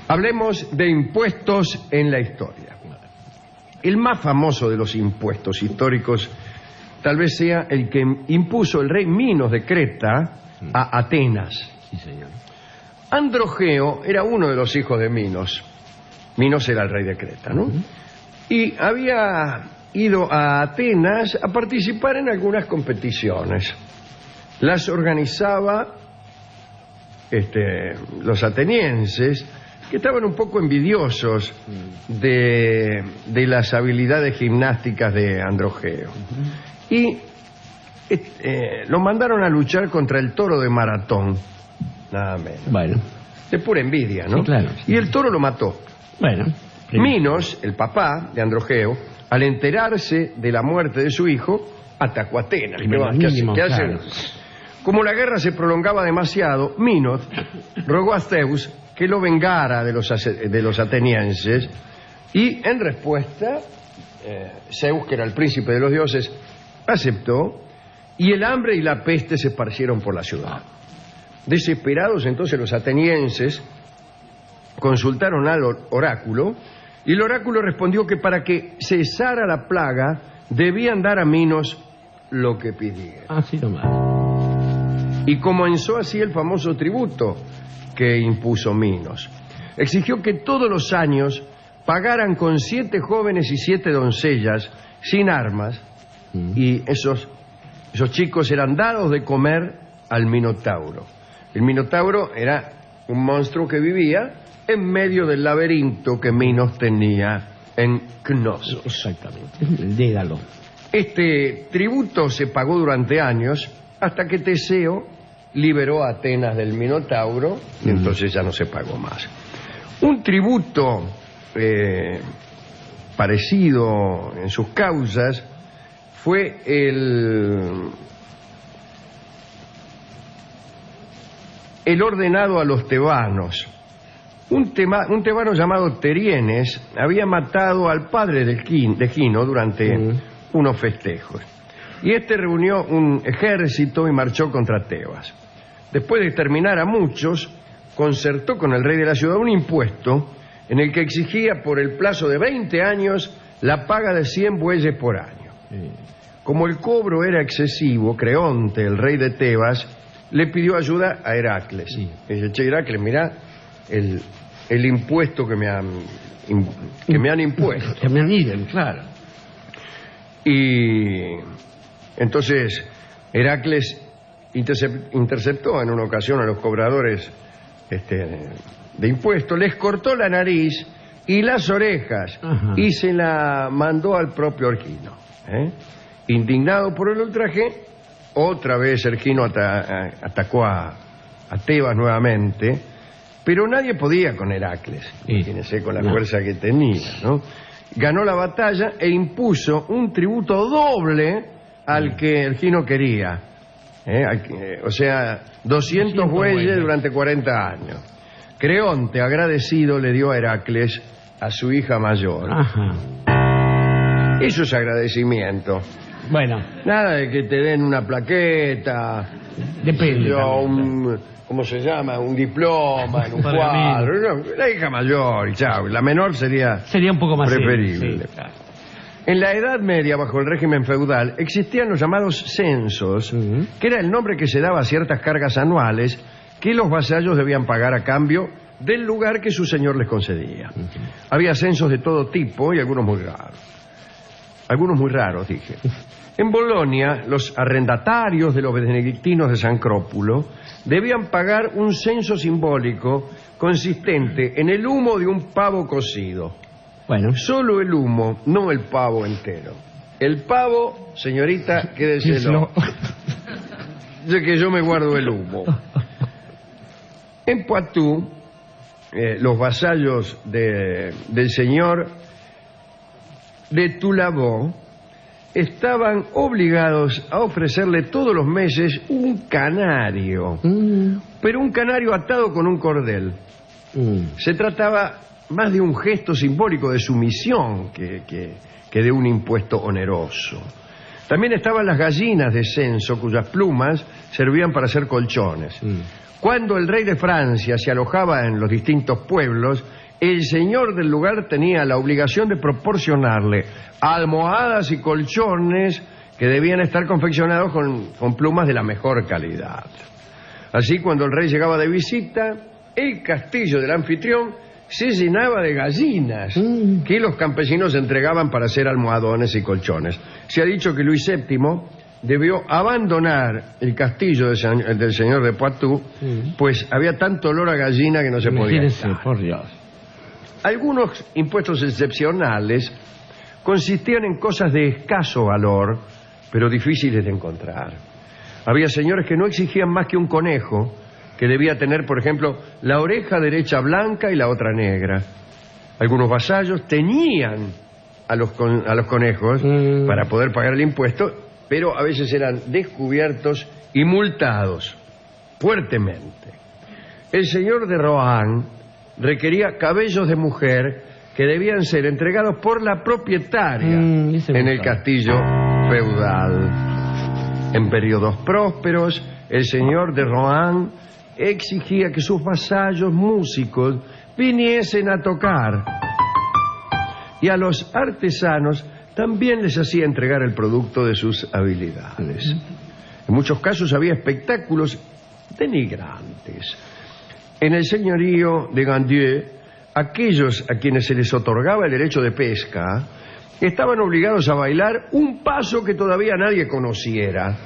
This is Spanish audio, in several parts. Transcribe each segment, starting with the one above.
Hablemos de impuestos en la historia. El más famoso de los impuestos históricos tal vez sea el que impuso el rey Minos de Creta a Atenas. Sí, señor. Androgeo era uno de los hijos de Minos. Minos era el rey de Creta, ¿no? Y había ido a Atenas a participar en algunas competiciones. Las organizaba los atenienses, que estaban un poco envidiosos de las habilidades gimnásticas de Androgeo. Y lo mandaron a luchar contra el toro de Maratón, nada menos. Bueno. De pura envidia, ¿no? Sí, claro. Y el toro lo mató. Bueno. Minos, el papá de Androgeo, al enterarse de la muerte de su hijo, atacó a Atenas. ¿Qué hace? Como la guerra se prolongaba demasiado, Minos rogó a Zeus que lo vengara de los atenienses, y en respuesta Zeus, que era el príncipe de los dioses, aceptó, y el hambre y la peste se esparcieron por la ciudad. Desesperados entonces los atenienses consultaron al oráculo, y el oráculo respondió que para que cesara la plaga debían dar a Minos lo que pidiera. Así nomás. Y comenzó así el famoso tributo que impuso Minos. Exigió que todos los años pagaran con 7 jóvenes y 7 doncellas sin armas, y esos chicos eran dados de comer al Minotauro. El Minotauro era un monstruo que vivía en medio del laberinto que Minos tenía en Cnosos. Exactamente, el Dédalo. Este tributo se pagó durante años hasta que Teseo liberó a Atenas del Minotauro, y entonces ya no se pagó más. Un tributo parecido en sus causas fue el ordenado a los tebanos. Un tebano llamado Terienes había matado al padre de Gino durante unos festejos. Y este reunió un ejército y marchó contra Tebas. Después de exterminar a muchos, concertó con el rey de la ciudad un impuesto en el que exigía por el plazo de 20 años la paga de 100 bueyes por año. Como el cobro era excesivo, Creonte, el rey de Tebas, le pidió ayuda a Heracles. Le dice: che, Heracles, mirá el impuesto que me han impuesto. Que me han claro. Y entonces Heracles interceptó en una ocasión a los cobradores de impuestos, les cortó la nariz y las orejas. Ajá. Y se la mandó al propio Ergino. Indignado por el ultraje, otra vez Ergino atacó a Tebas nuevamente, pero nadie podía con Heracles, imagínense, con la fuerza que tenía, ¿no? Ganó la batalla e impuso un tributo doble al que Ergino quería. O sea, 200 bueyes durante 40 años. Creonte, agradecido, le dio a Heracles a su hija mayor. Ajá. Eso es agradecimiento. Bueno. Nada de que te den una plaqueta. Depende. ¿Cómo se llama? Un diploma en un cuadro. No, la hija mayor, y chao. La menor sería un poco más preferible. Sí, claro. En la Edad Media, bajo el régimen feudal, existían los llamados censos, que era el nombre que se daba a ciertas cargas anuales que los vasallos debían pagar a cambio del lugar que su señor les concedía. Había censos de todo tipo y algunos muy raros. Algunos muy raros, dije. En Bolonia, los arrendatarios de los benedictinos de San Crópulo debían pagar un censo simbólico consistente en el humo de un pavo cocido. Bueno. Solo el humo, no el pavo entero. El pavo, señorita, quédeselo. De que yo me guardo el humo. En Poitou, los vasallos del señor de Toulabon estaban obligados a ofrecerle todos los meses un canario, pero un canario atado con un cordel. Se trataba más de un gesto simbólico de sumisión que de un impuesto oneroso. También estaban las gallinas de censo, cuyas plumas servían para hacer colchones. Cuando el rey de Francia se alojaba en los distintos pueblos, el señor del lugar tenía la obligación de proporcionarle almohadas y colchones que debían estar confeccionados con plumas de la mejor calidad. Así, cuando el rey llegaba de visita, el castillo del anfitrión se llenaba de gallinas que los campesinos entregaban para hacer almohadones y colchones. Se ha dicho que Luis VII debió abandonar el castillo del señor de Poitou, pues había tanto olor a gallina que no se podía estar. Por Dios. Algunos impuestos excepcionales consistían en cosas de escaso valor, pero difíciles de encontrar. Había señores que no exigían más que un conejo, que debía tener, por ejemplo, la oreja derecha blanca y la otra negra. Algunos vasallos tenían a los conejos para poder pagar el impuesto, pero a veces eran descubiertos y multados fuertemente. El señor de Rohan requería cabellos de mujer que debían ser entregados por la propietaria en el castillo feudal. En periodos prósperos, el señor de Rohan exigía que sus vasallos músicos viniesen a tocar, y a los artesanos también les hacía entregar el producto de sus habilidades. En muchos casos había espectáculos denigrantes. En el señorío de Gandieu, aquellos a quienes se les otorgaba el derecho de pesca estaban obligados a bailar un paso que todavía nadie conociera,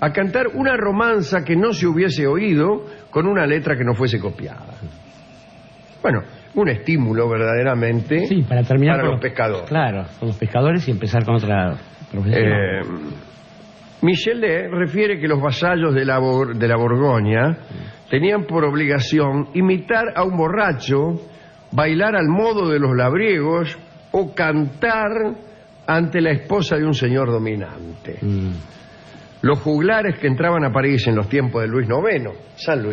a cantar una romanza que no se hubiese oído con una letra que no fuese copiada. Bueno, un estímulo verdaderamente para terminar para los pescadores. Claro, con los pescadores y empezar con otra profesión. Michelet refiere que los vasallos de la Borgoña tenían por obligación imitar a un borracho, bailar al modo de los labriegos o cantar ante la esposa de un señor dominante. Los juglares que entraban a París en los tiempos de Luis IX, nuestro San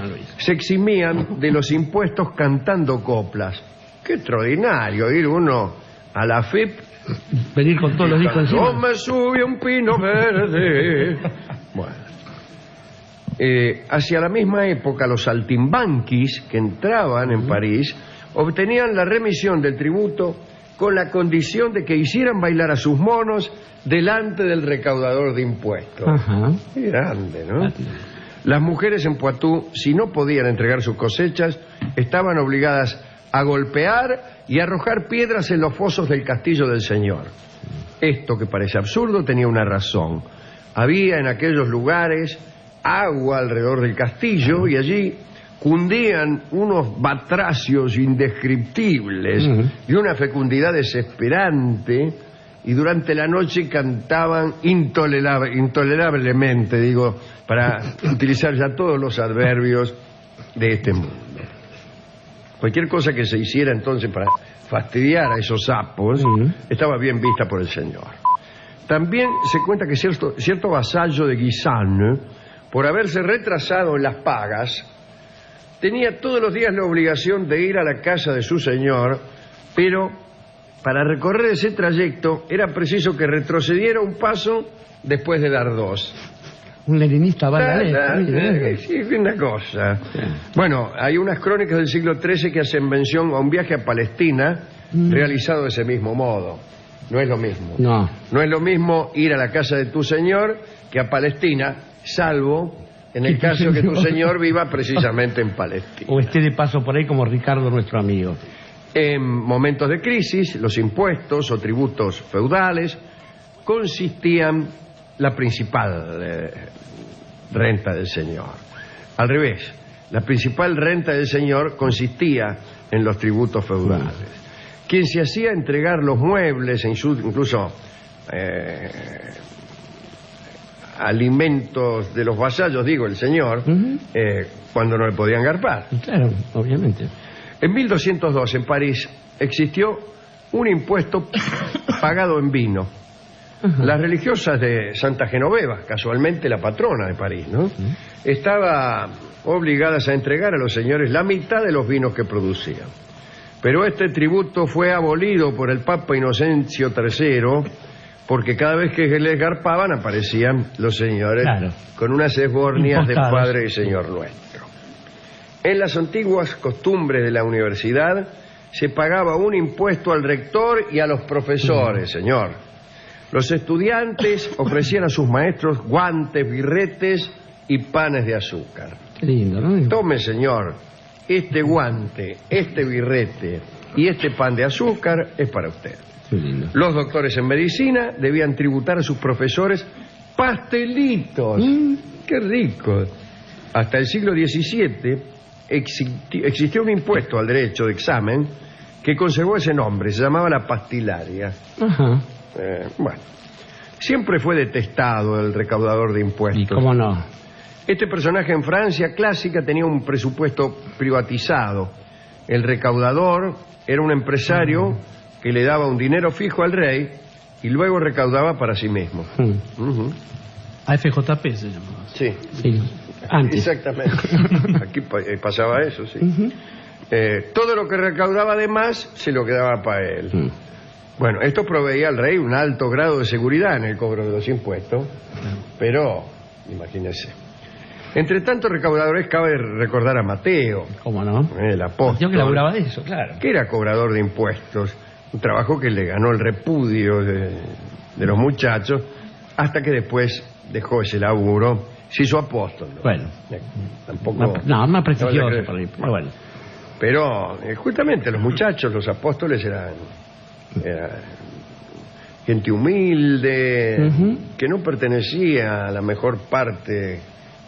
Luis, se eximían de los impuestos cantando coplas. ¡Qué extraordinario ir uno a la FIP! Venir con todos los discos encima. ¡No me sube un pino verde! Bueno. Hacia la misma época, los saltimbanquis que entraban en París obtenían la remisión del tributo con la condición de que hicieran bailar a sus monos delante del recaudador de impuestos. Qué grande, ¿no? Las mujeres en Poitou, si no podían entregar sus cosechas, estaban obligadas a golpear y arrojar piedras en los fosos del castillo del señor. Esto, que parece absurdo, tenía una razón. Había en aquellos lugares agua alrededor del castillo y allí cundían unos batracios indescriptibles y una fecundidad desesperante, y durante la noche cantaban intolerablemente, digo, para utilizar ya todos los adverbios de este mundo. Cualquier cosa que se hiciera entonces para fastidiar a esos sapos estaba bien vista por el señor. También se cuenta que cierto vasallo de Guisan, por haberse retrasado en las pagas, tenía todos los días la obligación de ir a la casa de su señor, pero para recorrer ese trayecto era preciso que retrocediera un paso después de dar dos. Un leninista Sí, una cosa. Bueno, hay unas crónicas del siglo XIII que hacen mención a un viaje a Palestina realizado de ese mismo modo. No es lo mismo. No es lo mismo ir a la casa de tu señor que a Palestina, salvo en el caso que tu señor viva precisamente en Palestina. O esté de paso por ahí como Ricardo, nuestro amigo. En momentos de crisis, los impuestos o tributos feudales consistían la principal renta del señor. Al revés, la principal renta del señor consistía en los tributos feudales. Quien se hacía entregar los muebles e incluso alimentos de los vasallos, digo, el señor, cuando no le podían garpar. Claro, obviamente. En 1202, en París, existió un impuesto pagado en vino. Las religiosas de Santa Genoveva, casualmente la patrona de París, ¿no? Estaban obligadas a entregar a los señores la mitad de los vinos que producían. Pero este tributo fue abolido por el Papa Inocencio III porque cada vez que les garpaban aparecían los señores Claro. con unas esbornias de Impostados. Padre y Señor Nuestro. En las antiguas costumbres de la universidad se pagaba un impuesto al rector y a los profesores, señor. Los estudiantes ofrecían a sus maestros guantes, birretes y panes de azúcar. Qué lindo, ¿no? Tome, señor, este guante, este birrete y este pan de azúcar es para usted. Qué lindo. Los doctores en medicina debían tributar a sus profesores pastelitos. ¡Qué rico! Hasta el siglo XVII existió un impuesto al derecho de examen que conservó ese nombre, se llamaba la pastilaria. Ajá. Bueno, siempre fue detestado el recaudador de impuestos. ¿Y cómo no? Este personaje en Francia clásica tenía un presupuesto privatizado. El recaudador era un empresario que le daba un dinero fijo al rey y luego recaudaba para sí mismo. Ujú. AFJP se llamaba. Sí, Sí. Antes. exactamente. Aquí pasaba eso, sí. Todo lo que recaudaba de más se lo quedaba para él. Bueno, esto proveía al rey un alto grado de seguridad en el cobro de los impuestos, pero, imagínese. Entre tantos recaudadores cabe recordar a Mateo, ¿Cómo no? el apóstol, Yo que laburaba de eso, claro. que era cobrador de impuestos, un trabajo que le ganó el repudio de los muchachos, hasta que después dejó ese laburo, se hizo apóstol, ¿no? Bueno. Tampoco... No, más prestigioso no, por ahí, pero bueno. Pero justamente los muchachos, los apóstoles eran gente humilde, que no pertenecía a la mejor parte,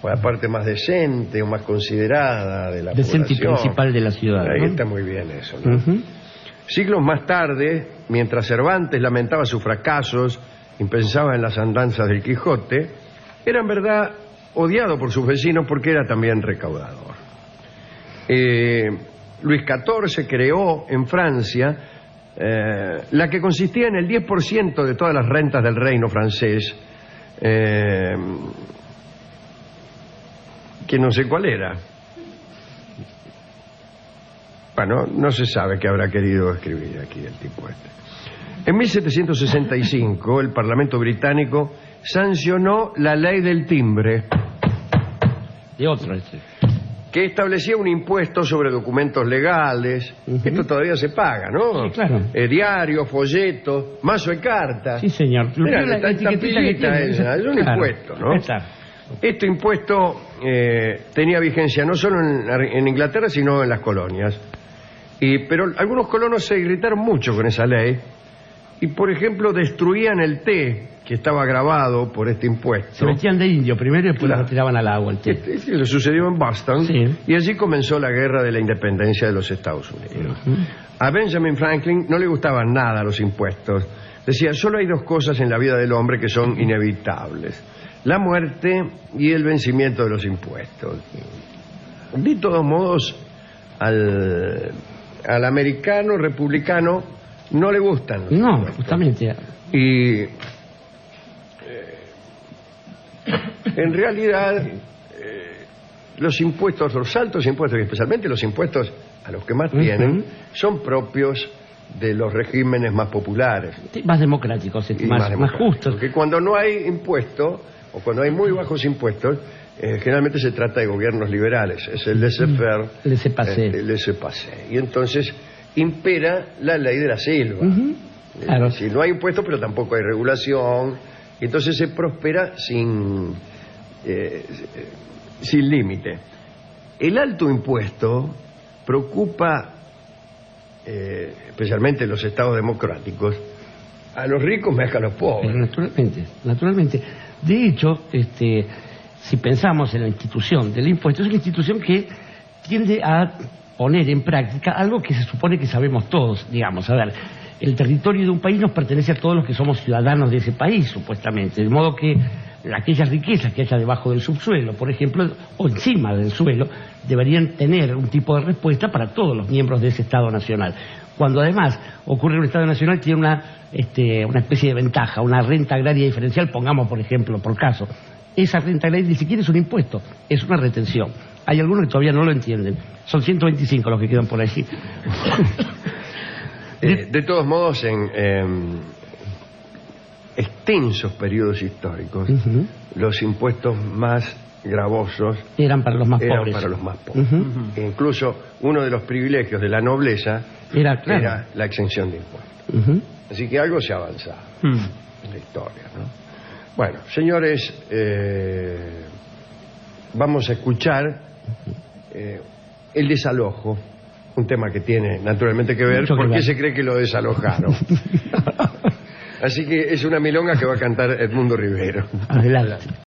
o a la parte más decente o más considerada de la Decente y población. principal de la ciudad, Ahí ¿no? está muy bien eso, ¿no? Ujú. Siglos más tarde, mientras Cervantes lamentaba sus fracasos y pensaba en las andanzas del Quijote, era en verdad odiado por sus vecinos porque era también recaudador. Luis XIV creó en Francia la que consistía en el 10% de todas las rentas del reino francés, que no sé cuál era. Bueno, no se sabe qué habrá querido escribir aquí el tipo este. En 1765 el Parlamento británico sancionó la ley del timbre, De otro, este. que establecía un impuesto sobre documentos legales. Esto todavía se paga, ¿no? Sí, claro. Diario, folleto, mazo de cartas. Sí, señor. Mira, La está etiquetita que tiene. esa, es un Claro. impuesto, ¿no? Está. Este impuesto tenía vigencia no solo en Inglaterra, sino en las colonias. Pero algunos colonos se irritaron mucho con esa ley y, por ejemplo, destruían el té que estaba grabado por este impuesto. Se metían de indio primero y después Claro. lo tiraban al agua el té. Este le sucedió en Boston, Sí. y allí comenzó la guerra de la independencia de los Estados Unidos. A Benjamin Franklin no le gustaban nada los impuestos. Decía, solo hay dos cosas en la vida del hombre que son inevitables: la muerte y el vencimiento de los impuestos. De todos modos, al americano republicano no le gustan los No, impuestos. justamente. Y en realidad los impuestos, los altos impuestos, y especialmente los impuestos a los que más tienen, son propios de los regímenes más populares Sí, más democráticos, y más democráticos. justos. Porque cuando no hay impuestos, o cuando hay muy bajos impuestos, generalmente se trata de gobiernos liberales. Es el laissez-faire, Laissez-passer. el laissez-passer. Y entonces impera la ley de la selva. Claro. Si no hay impuestos, pero tampoco hay regulación, y entonces se prospera sin límite. El alto impuesto preocupa, especialmente en los estados democráticos, a los ricos más que a los Pero pobres. naturalmente. De hecho, si pensamos en la institución del impuesto, es una institución que tiende a poner en práctica algo que se supone que sabemos todos, digamos. A ver, el territorio de un país nos pertenece a todos los que somos ciudadanos de ese país, supuestamente, de modo que aquellas riquezas que haya debajo del subsuelo, por ejemplo, o encima del suelo, deberían tener un tipo de respuesta para todos los miembros de ese Estado Nacional. Cuando además ocurre un Estado Nacional, tiene una especie de ventaja, una renta agraria diferencial, pongamos por ejemplo, por caso. Esa renta agraria ni siquiera es un impuesto, es una retención. Hay algunos que todavía no lo entienden. Son 125 los que quedan por allí. De todos modos, extensos periodos históricos, Ujú. los impuestos más gravosos Eran para los más eran pobres. para los más pobres. Ujú. E incluso uno de los privilegios de la nobleza Era, claro. era la exención de impuestos. Ujú. Así que algo se ha avanzado Mm. en la historia, ¿no? Bueno, señores, vamos a escuchar el desalojo, un tema que tiene naturalmente que ver. Mucho que ¿Por qué ver. se cree que lo desalojaron? Así que es una milonga que va a cantar Edmundo Rivero. Adelante.